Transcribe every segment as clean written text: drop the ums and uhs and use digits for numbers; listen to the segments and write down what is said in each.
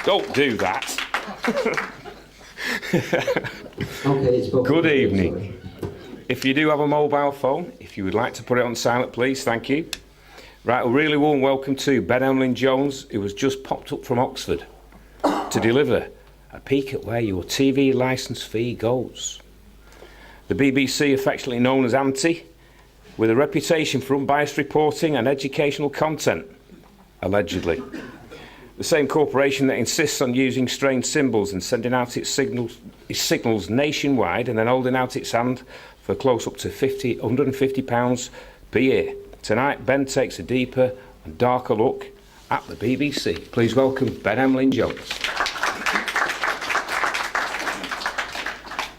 Don't do that. Good evening. If you do have a mobile phone, if you would like to put it on silent, please, thank you. Right, a really warm welcome to Ben Emlyn-Jones, who has just popped up from Oxford to deliver a peek at where your TV licence fee goes. The BBC, affectionately known as Auntie, with a reputation for unbiased reporting and educational content, allegedly. The same corporation that insists on using strange symbols and sending out its signals nationwide and then holding out its hand for close up to £150 per year. Tonight, Ben takes a deeper and darker look at the BBC. Please welcome Ben Emlyn-Jones.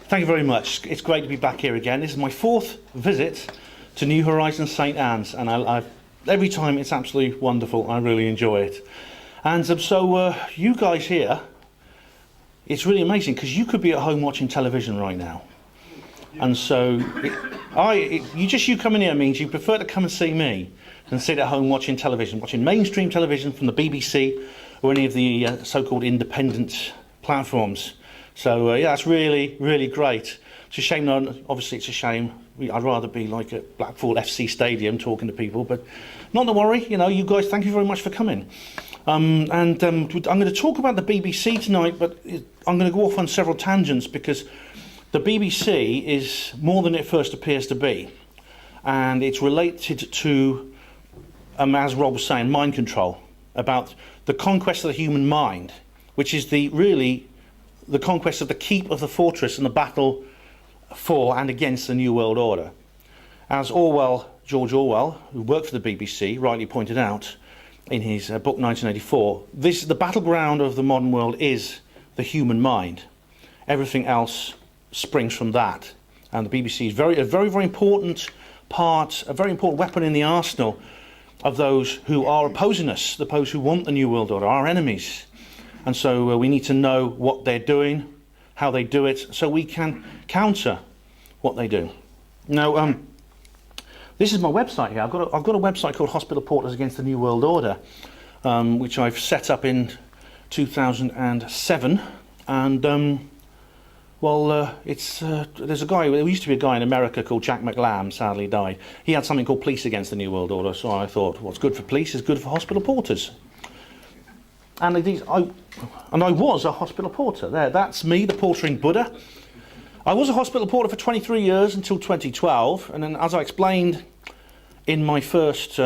Thank you very much. It's great to be back here again. This is my fourth visit to New Horizons St Anne's, and every time it's absolutely wonderful. I really enjoy it. And so you guys here, it's really amazing because you could be at home watching television right now. And so you coming here means you prefer to come and see me than sit at home watching television, watching mainstream television from the BBC or any of the so-called independent platforms. So yeah, that's really, really great. It's a shame, obviously it's a shame. I'd rather be like at Blackpool FC Stadium talking to people, but not to worry, you know, you guys, thank you very much for coming. I'm going to talk about the BBC tonight, but I'm going to go off on several tangents because the BBC is more than it first appears to be. And it's related to, as Rob was saying, mind control, about the conquest of the human mind, which is really the conquest of the keep of the fortress and the battle for and against the New World Order. As George Orwell, who worked for the BBC, rightly pointed out in his book 1984, the battleground of the modern world is the human mind. Everything else springs from that. And the BBC is a very, very important part, a very important weapon in the arsenal of those who are opposing us, those who want the New World Order, our enemies. And so we need to know what they're doing, how they do it, so we can counter what they do. Now, this is my website here. I've got a website called Hospital Porters Against the New World Order, which I've set up in 2007. And there's a guy. There used to be a guy in America called Jack McLam. Sadly died. He had something called Police Against the New World Order. So I thought, what's good for police is good for hospital porters. And I was a hospital porter. That's me, the portering Buddha. I was a hospital porter for 23 years until 2012, and then, as I explained in my first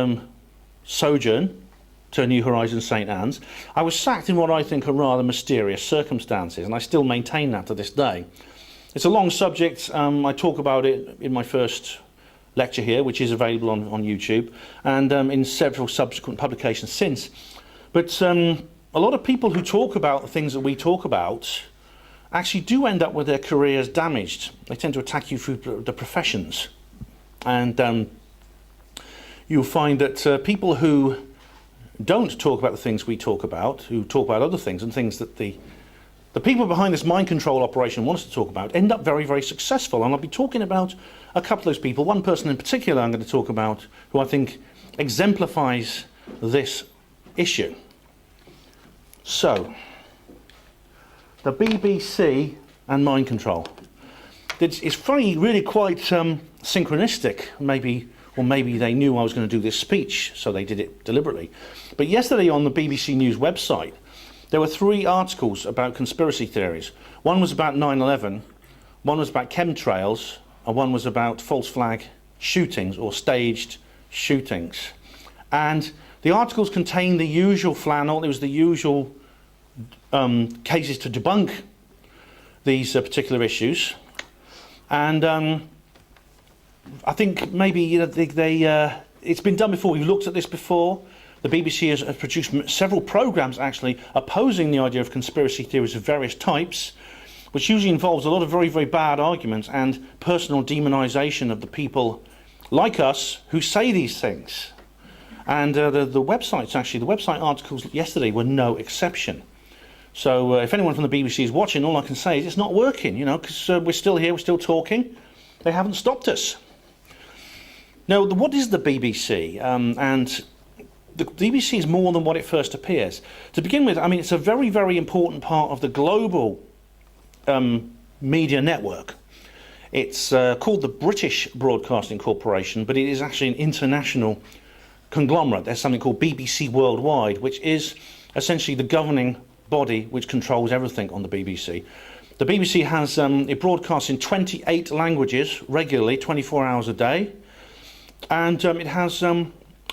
sojourn to New Horizons St Anne's, I was sacked in what I think are rather mysterious circumstances, and I still maintain that to this day. It's a long subject. I talk about it in my first lecture here, which is available on YouTube, and in several subsequent publications since. But a lot of people who talk about the things that we talk about actually do end up with their careers damaged. They tend to attack you through the professions. And you'll find that people who don't talk about the things we talk about, who talk about other things and things that the people behind this mind control operation want us to talk about, end up very, very successful. And I'll be talking about a couple of those people. One person in particular I'm going to talk about who I think exemplifies this issue. So, the BBC and mind control. It's funny, really quite synchronistic. Maybe they knew I was going to do this speech, so they did it deliberately. But yesterday on the BBC News website, there were 3 articles about conspiracy theories. One was about 9/11, one was about chemtrails, and one was about false flag shootings or staged shootings. And the articles contained the usual flannel. It was the usual cases to debunk these particular issues. And I think maybe it's been done before. We've looked at this before. The BBC has produced several programmes actually opposing the idea of conspiracy theories of various types, which usually involves a lot of very, very bad arguments and personal demonisation of the people like us who say these things. And the website articles yesterday were no exception. So if anyone from the BBC is watching, all I can say is it's not working, because we're still here, we're still talking. They haven't stopped us. Now, what is the BBC? And the BBC is more than what it first appears. To begin with, I mean, it's a very, very important part of the global media network. It's called the British Broadcasting Corporation, but it is actually an international conglomerate. There's something called BBC Worldwide, which is essentially the governing body which controls everything on the BBC. The BBC has, it broadcasts in 28 languages regularly, 24 hours a day, and it has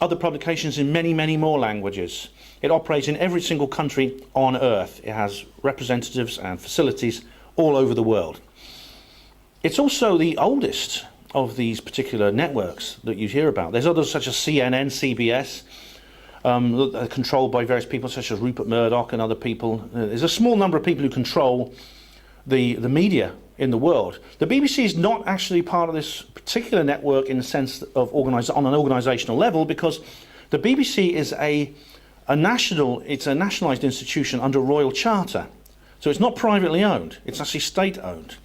other publications in many, many more languages. It operates in every single country on earth. It has representatives and facilities all over the world. It's also the oldest of these particular networks that you hear about. There's others such as CNN, CBS, controlled by various people such as Rupert Murdoch and other people. There's a small number of people who control the media in the world. The BBC is not actually part of this particular network in the sense of on an organisational level, because the BBC is a nationalised institution under Royal Charter. So it's not privately owned, it's actually state owned.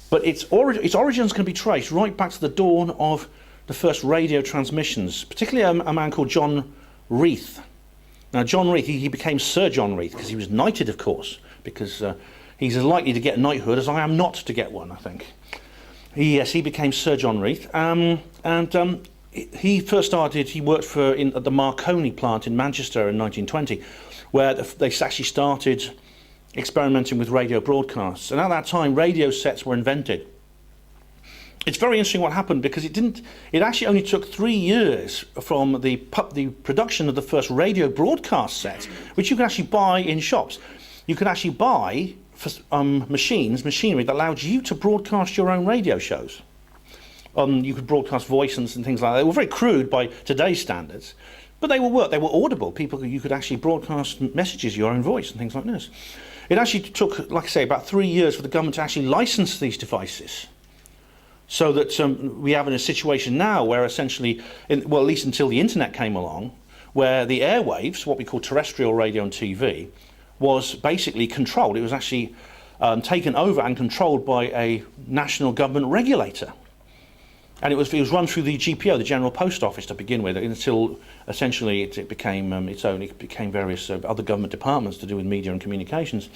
But its origins can be traced right back to the dawn of the first radio transmissions, particularly a man called John Reith. Now, John Reith, he became Sir John Reith because he was knighted, of course, because he's as likely to get knighthood as I am not to get one, I think. He became Sir John Reith, he first started, he worked at the Marconi plant in Manchester in 1920, where they actually started experimenting with radio broadcasts. And at that time, radio sets were invented. It's very interesting what happened, because it actually only took 3 years from the production of the first radio broadcast set, which you could actually buy in shops. You could actually buy machinery that allowed you to broadcast your own radio shows. You could broadcast voices and things like that. They were very crude by today's standards, but they were audible. You could actually broadcast messages, your own voice and things like this. It actually took, like I say, about 3 years for the government to actually license these devices, so that we have in a situation now where essentially, at least until the internet came along, where the airwaves, what we call terrestrial radio and TV, was basically controlled. It was actually taken over and controlled by a national government regulator. And it was run through the GPO, the General Post Office, to begin with, until essentially it became it became various other government departments to do with media and communications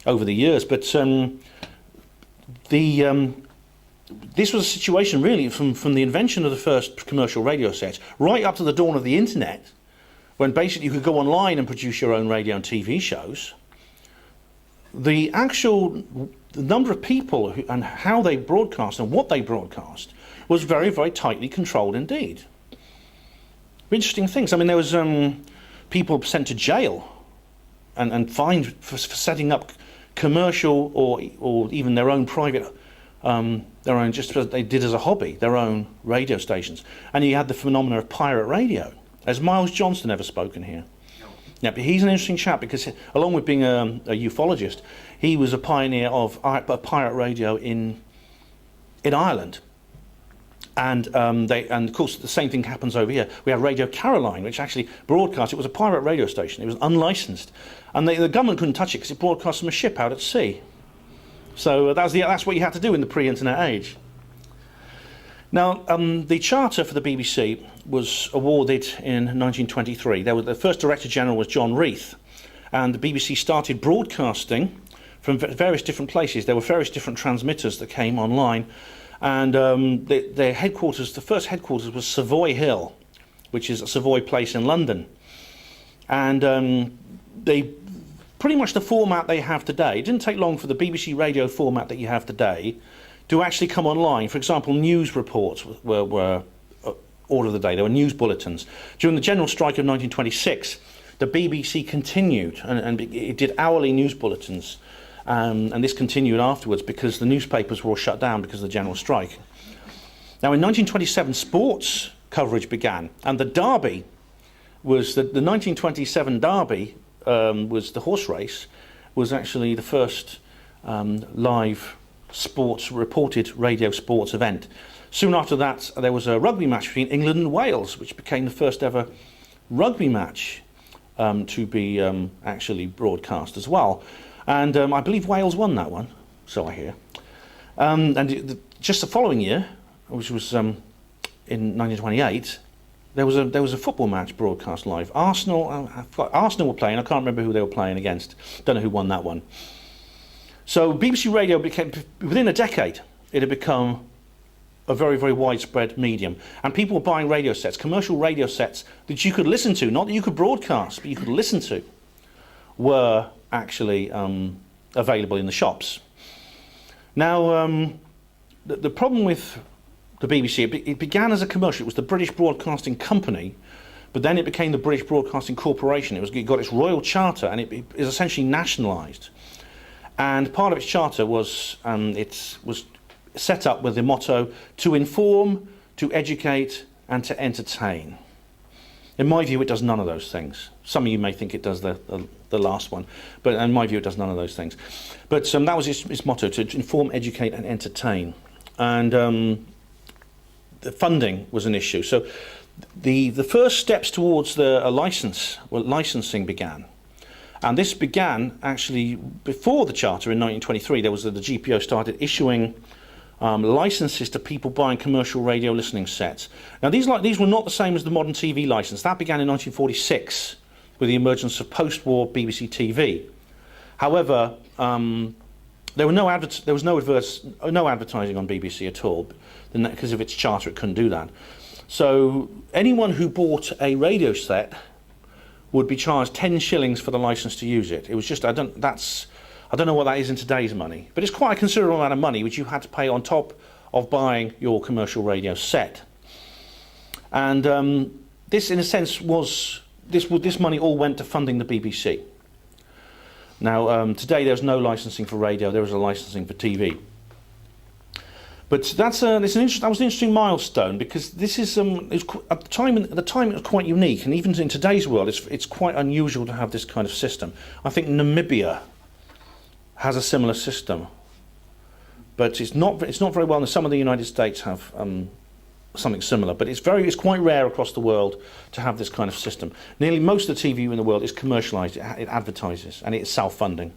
over the years. But this was a situation really from the invention of the first commercial radio sets right up to the dawn of the internet, when basically you could go online and produce your own radio and TV shows. The number of people and how they broadcast and what they broadcast was very, very tightly controlled indeed. Interesting things. I mean, there was people sent to jail and fined for setting up commercial or even their own private, just as they did as a hobby, their own radio stations. And you had the phenomena of pirate radio. Has Miles Johnston ever spoken here? No. Yeah, but he's an interesting chap, because along with being a ufologist, he was a pioneer of pirate radio in Ireland. And of course the same thing happens over here. We have Radio Caroline, which actually broadcast. It was a pirate radio station. It was unlicensed, and the government couldn't touch it because it broadcast from a ship out at sea. So that's what you had to do in the pre-internet age. Now, the charter for the BBC was awarded in 1923. The first Director General was John Reith, and the BBC started broadcasting from various different places. There were various different transmitters that came online. And their headquarters, the first headquarters was Savoy Hill, which is a Savoy Place in London. And they pretty much the format they have today. It didn't take long for the BBC radio format that you have today to actually come online. For example, news reports were order of the day. There were news bulletins. During the general strike of 1926, the BBC continued and it did hourly news bulletins. And this continued afterwards because the newspapers were all shut down because of the general strike. Now, in 1927, sports coverage began, and the Derby was the 1927 Derby was the horse race, was actually the first live reported radio sports event. Soon after that, there was a rugby match between England and Wales, which became the first ever rugby match to be actually broadcast as well. And I believe Wales won that one, so I hear. And just the following year, which was in 1928, there was a football match broadcast live. Arsenal were playing. I can't remember who they were playing against. Don't know who won that one. So BBC Radio became, within a decade, it had become a very, very widespread medium. And people were buying radio sets, commercial radio sets that you could listen to, not that you could broadcast, but you could listen to, were actually available in the shops. Now, the problem with the BBC, it began as a commercial. It was the British Broadcasting Company, but then it became the British Broadcasting Corporation. It got its royal charter, and it is essentially nationalised. And part of its charter was set up with the motto to inform, to educate, and to entertain. In my view, it does none of those things. Some of you may think it does the last one, but in my view, it does none of those things. But that was its motto, to inform, educate, and entertain. And the funding was an issue. So the first steps towards licensing began. And this began actually before the Charter in 1923. There was the GPO started issuing licenses to people buying commercial radio listening sets. Now these were not the same as the modern TV license. That began in 1946 with the emergence of post-war BBC TV. However, there was no advertising on BBC at all, because of its charter it couldn't do that. So anyone who bought a radio set would be charged 10 shillings for the license to use it. It was just, I don't know what that is in today's money, but it's quite a considerable amount of money which you had to pay on top of buying your commercial radio set. And this, in a sense, this money all went to funding the BBC. Now, today there's no licensing for radio, there is a licensing for TV. But that was an interesting milestone, because this is at the time it was quite unique, and even in today's world, it's quite unusual to have this kind of system. I think Namibia has a similar system, but it's not very well known. Some of the United States have something similar, but it's quite rare across the world to have this kind of system. Nearly most of the TV in the world is commercialised. It advertises, and it's self-funding.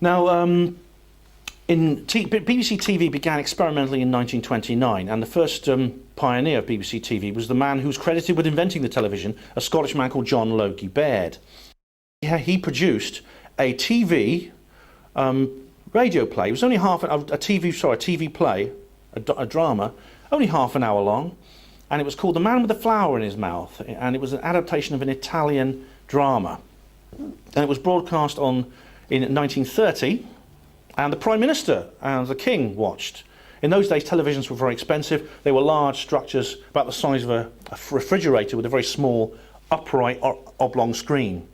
Now, BBC TV began experimentally in 1929, and the first pioneer of BBC TV was the man who's credited with inventing the television, a Scottish man called John Logie Baird. He produced a TV radio play. It was only a TV play, a drama, only half an hour long, and it was called The Man with the Flower in His Mouth, and it was an adaptation of an Italian drama. And it was broadcast in 1930, and the Prime Minister and the King watched. In those days, televisions were very expensive. They were large structures, about the size of a refrigerator, with a very small, upright, oblong screen.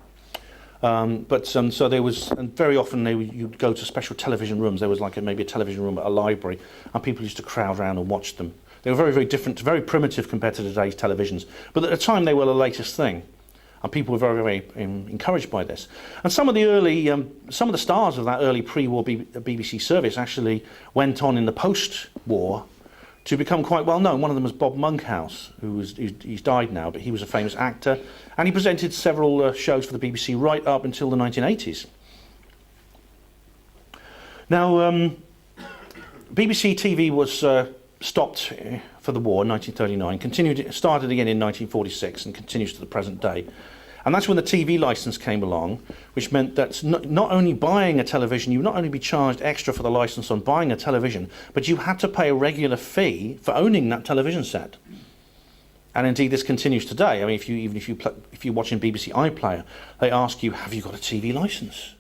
So there was, and very often you'd go to special television rooms. There was maybe a television room at a library, and people used to crowd around and watch them. They were very, very different, very primitive compared to today's televisions. But at the time, they were the latest thing, and people were very, very encouraged by this. And some of the stars of that early pre-war BBC service actually went on in the post-war to become quite well known. One of them was Bob Monkhouse, he's died now, but he was a famous actor, and he presented several shows for the BBC right up until the 1980s. Now, BBC TV was stopped for the war in 1939, started again in 1946, and continues to the present day. And that's when the TV license came along, which meant that not only buying a television, you would not only be charged extra for the license on buying a television, but you had to pay a regular fee for owning that television set. And indeed, this continues today. I mean, if you're watching BBC iPlayer, they ask you, have you got a TV license?